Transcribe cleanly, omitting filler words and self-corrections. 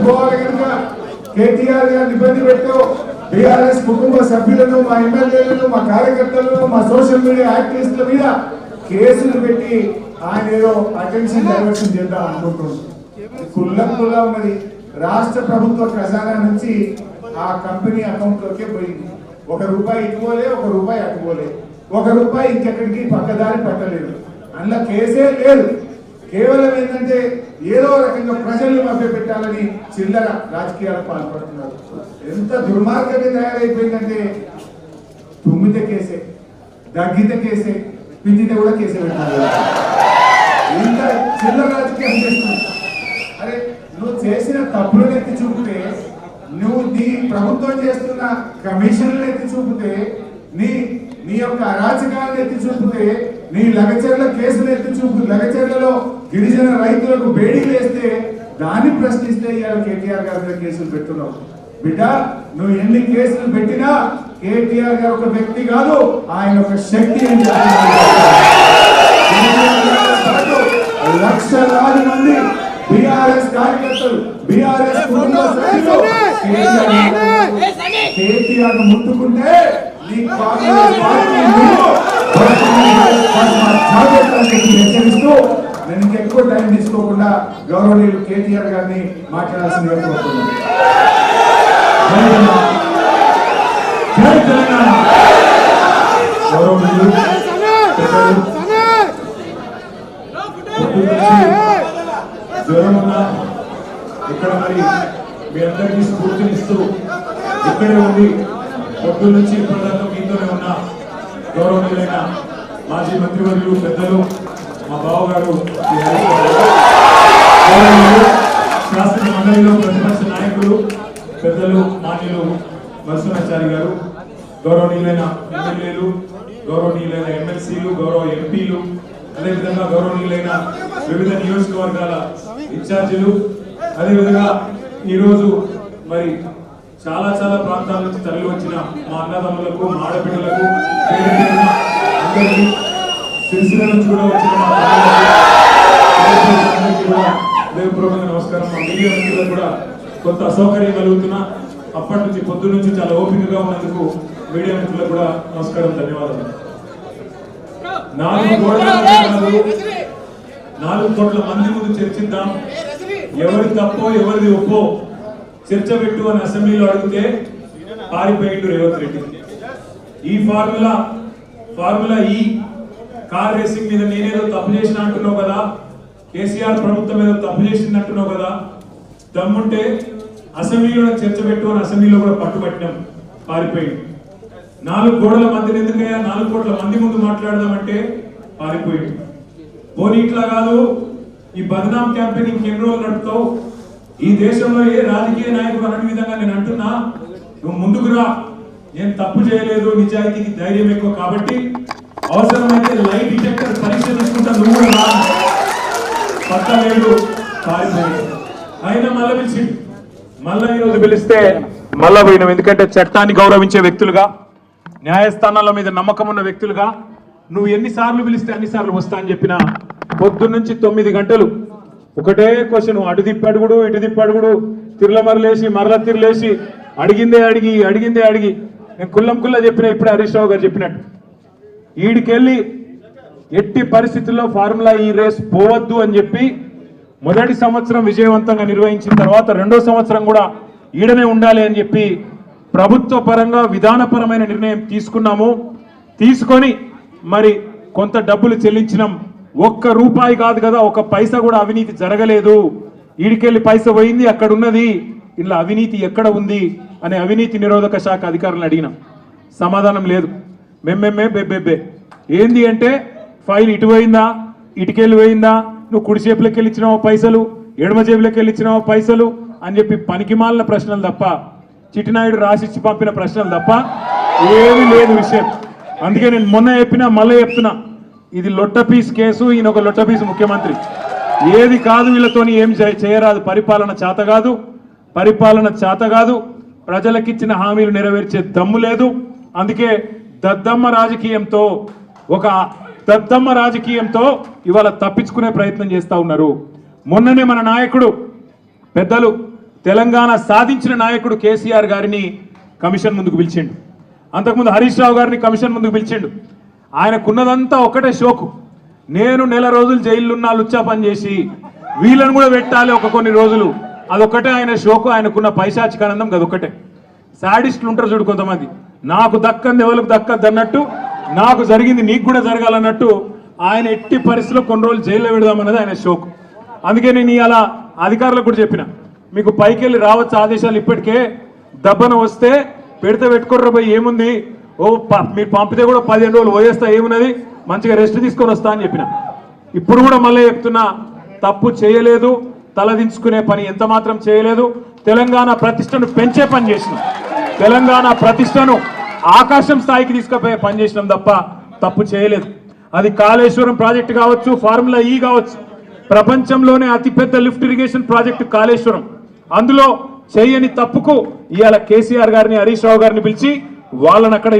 పోవాలి కనుక కేటీఆర్ గారిని ఇబ్బంది పెట్టు బీఆర్ఎస్ కుటుంబ సభ్యులను మా ఎమ్మెల్యేలను మా కార్యకర్తలను మా సోషల్ మీడియా యాక్టివిస్టుల మీద కేసులు పెట్టి ఆయన ఏదో అటెన్షన్ డైవర్షన్ చేద్దాం అనుకుంటున్నాం. కుల్లా ఉన్నది రాష్ట్ర ప్రభుత్వ ఖజానా నుంచి ఆ కంపెనీ అకౌంట్ లోకే పోయింది. ₹1 ఇటుపోలే, ₹1 అటుపోలే, ₹1 ఇంకెక్కడికి పక్కదారి పట్టలేదు. అందులో కేసే లేదు. కేవలం ఏంటంటే ఏదో రకంగా ప్రజల్ని మభ్యపెట్టాలని చిల్లర రాజకీయాలకు పాల్పడుతున్నారు. ఎంత దుర్మార్గంగా తయారైపోయిందంటే తుమ్మితే కేసే, దగ్గితే కేసే, పిండితే కూడా కేసే పెట్టారు. ఇంత చిల్లర రాజకీయం చేస్తుంది. అరే నువ్వు చేసిన తప్పులను ఎత్తి చూపితే, నువ్వు నీ ప్రభుత్వం చేస్తున్న కమిషన్లను ఎత్తి చూపితే, నీ యొక్క అరాచకాలను ఎత్తి చూపితే, నీ లగచర్ల కేసులు ఎత్తి చూపు, లగచర్లలో గిరిజన రైతులకు బేడీలు వేస్తే దాన్ని ప్రశ్నిస్తే ఇవాళ కేటీఆర్ గారి మీద కేసులు పెట్టున్నావు. బిడ్డ నువ్వు ఎన్ని కేసులు పెట్టినా కేటీఆర్ గారు ఒక వ్యక్తి కాదు, ఆయన ఒక శక్తి అని లక్షలాది మంది బీఆర్ఎస్ కార్యకర్తలు, బీఆర్ఎస్ కుటుంబ సభ్యులు కేటీఆర్ ముట్టుకుంటే హెచ్చరిస్తూ నేను ఇంకెక్కువ టైం తీసుకోకుండా గౌరవనీయులు కేటీఆర్ గారిని మాట్లాడాల్సిందిగా కోరుతున్నాను. జై తెలంగాణ. గౌరవనీయులు జ్వరం ఉన్నా ఇక్కడ మరి మీ అందరికీ స్ఫూర్తినిస్తూ ఇక్కడే ఉంది పొద్దు నుంచి ఇప్పటిదాకా మీతోనే ఉన్న గౌరవనీయులైన మాజీ మంత్రివర్యులు పెద్దలు మా బావగారు శాసన మండలిలో ప్రతిపక్ష నాయకులు పెద్దలు మాన్యులు నరసింహాచారి గారు, గౌరవనీయులైన ఎమ్మెల్యేలు, గౌరవనీయులైన ఎమ్మెల్సీలు, గౌరవ ఎంపీలు, అదేవిధంగా గౌరవనీయులైన వివిధ నియోజకవర్గాల ఇన్ఛార్జీలు, అదేవిధంగా ఈరోజు మరి చాలా ప్రాంతాల నుంచి తరలి వచ్చిన మా అన్నదమ్ములకు, మా ఆడపిల్లలకు, అందరికీ సిరిసిల్ల నుంచి కూడా వచ్చిన మా అందరికీ కూడా హృదయపూర్వకంగా నమస్కారం. మా మీడియా మిత్రులకు కూడా కొంత అసౌకర్యం కలుగుతున్నా అప్పటి నుంచి పొద్దు నుంచి చాలా ఓపికగా ఉన్నందుకు మీడియా మిత్రులకు కూడా నమస్కారం, ధన్యవాదాలు. 4 కోట్ల మంది ముందు చర్చిద్దాం, ఎవరి తప్పో ఎవరిది ఒప్పో చర్చ పెట్టు అని అసెంబ్లీలో అడిగితే పారిపోయిండు రేవంత్ రెడ్డి. ఈ ఫార్ములా ఈ కార్ రేసింగ్ మీద నేనేదో తప్పు చేసిన అంటున్నావు కదా, కేసీఆర్ ప్రభుత్వం ఏదో తప్పు చేసింది అంటున్నావు కదా, దమ్ముంటే అసెంబ్లీలో చర్చ పెట్టు అని అసెంబ్లీలో కూడా పట్టుబట్టినాం, పారిపోయింది. 4 గోడల మధ్యన ఎందుకయ్యా 4 కోట్ల మంది ముందు మాట్లాడదామంటే పారిపోయింది. పోనీ ఇట్లా కాదు, ఈ బద్నాం క్యాంపెయిన్ ఇంకెన్ని రోజులు నడుపుతావు, ఈ దేశంలో ఏ రాజకీయ నాయకుడు అన్న విధంగా నేను అంటున్నా, నువ్వు ముందుకు రా, నేను తప్పు చేయలేదు, నిజాయితీకి ధైర్యం ఎక్కువ కాబట్టి అవసరమైతే లైట్ డిటెక్టర్ పరీక్ష తీసుకుంటా, నువ్వు కూడా రా. పక్క లేడు, పారిపోయాడు. అయినా మళ్ళీ పిలిచి మళ్ళీ ఈరోజు పిలిస్తే మళ్ళా పోయినాం. ఎందుకంటే చట్టాన్ని గౌరవించే వ్యక్తులుగా, న్యాయస్థానాల మీద నమ్మకం ఉన్న వ్యక్తులుగా నువ్వు ఎన్నిసార్లు పిలిస్తే అన్నిసార్లు వస్తా అని చెప్పిన పొద్దున్న నుంచి 9 గంటలు ఒకటే క్వశ్చన్, అటు తిప్పడుగుడు ఇటు తిప్పడుగుడు, తిరులమరలేసి మరల తిరులేసి అడిగిందే అడిగి నేను కుల్లా చెప్పిన ఇప్పుడే హరీష్ రావు గారు చెప్పినట్టు ఈడికెళ్ళి ఎట్టి పరిస్థితుల్లో ఫార్ములా ఈ రేస్ పోవద్దు అని చెప్పి మొదటి సంవత్సరం విజయవంతంగా నిర్వహించిన తర్వాత 2వ సంవత్సరం కూడా ఈడనే ఉండాలి అని చెప్పి ప్రభుత్వ పరంగా విధానపరమైన నిర్ణయం తీసుకున్నాము. తీసుకొని మరి కొంత డబ్బులు చెల్లించినాం. ₹1 కాదు కదా, 1 పైసా కూడా అవినీతి జరగలేదు. ఈడికెళ్ళి పైసా పోయింది, అక్కడ ఉన్నది, ఇలా అవినీతి ఎక్కడ ఉంది అనే అవినీతి నిరోధక శాఖ అధికారులను అడిగినాం. సమాధానం లేదు. బెబ్బెబ్బే ఏంది అంటే ఫైల్ ఇటు పోయిందా, ఇటుకెళ్ళి పోయిందా, నువ్వు కుడి చేపులకి వెళ్ళి ఇచ్చినావో పైసలు, ఎడమ జేబులకి వెళ్ళి ఇచ్చినావో పైసలు అని చెప్పి పనికిమాలిన ప్రశ్నలు తప్ప, చిట్టినాయుడు రాసిచ్చి పంపిన ప్రశ్నలు తప్ప ఏమీ లేదు విషయం. అందుకే నేను మొన్న చెప్పినా మళ్ళీ చెప్తున్నా, ఇది లొట్టపీస్ కేసు, ఈయన ఒక లొట్టపీస్ ముఖ్యమంత్రి. ఏది కాదు వీళ్ళతోని ఏం చేయరాదు, పరిపాలన చేత కాదు, ప్రజలకిచ్చిన హామీలు నెరవేర్చే దమ్ము లేదు. అందుకే దద్దమ్మ రాజకీయంతో ఇవాళ తప్పించుకునే ప్రయత్నం చేస్తా ఉన్నారు. మొన్ననే మన నాయకుడు పెద్దలు తెలంగాణ సాధించిన నాయకుడు కేసీఆర్ గారిని కమిషన్ ముందుకు పిలిచిండు. అంతకుముందు హరీష్ రావు గారిని కమిషన్ ముందుకు పిలిచిండు. ఆయనకున్నదంతా ఒకటే షోకు, నేను నెల రోజులు జైలున్నా లుచ్చా పని చేసి వీళ్ళని కూడా పెట్టాలి ఒక కొన్ని రోజులు, అదొక్కటే ఆయన షోకు. ఆయనకున్న పైశాచికానందం అదొక్కటే. సాడిస్టులు ఉంటారు చూడు కొంతమంది, నాకు దక్కంది ఎవరికి దక్కద్దు అన్నట్టు, నాకు జరిగింది నీకు కూడా జరగాలన్నట్టు ఆయన ఎట్టి పరిస్థితిలో కొన్ని రోజులు జైల్లో పెడదామన్నది ఆయన షోకు. అందుకే నేను ఇలా అధికారులకు కూడా చెప్పిన, మీకు పైకి వెళ్ళి రావచ్చు ఆదేశాలు, ఇప్పటికే దబ్బన వస్తే పెడితే పెట్టుకోర్ర పోయి ఏముంది, మీరు పంపితే కూడా 15 రోజులు పోయేస్తా, ఏమున్నది మంచిగా రెస్ట్ తీసుకొని వస్తా అని చెప్పిన. ఇప్పుడు కూడా మళ్ళీ చెప్తున్నా, తప్పు చేయలేదు, తలదించుకునే పని ఎంత మాత్రం చేయలేదు. తెలంగాణ ప్రతిష్టను పెంచే పని చేసినాం, తెలంగాణ ప్రతిష్టను ఆకాశం స్థాయికి తీసుకుపోయే పని చేసినాం తప్ప తప్పు చేయలేదు. అది కాళేశ్వరం ప్రాజెక్టు కావచ్చు, ఫార్ములా ఈ కావచ్చు, ప్రపంచంలోనే అతిపెద్ద లిఫ్ట్ ఇరిగేషన్ ప్రాజెక్టు కాళేశ్వరం. అందులో చేయని తప్పుకు ఇవాళ కేసీఆర్ గారిని హరీష్ రావు గారిని పిలిచి వాళ్ళని అక్కడ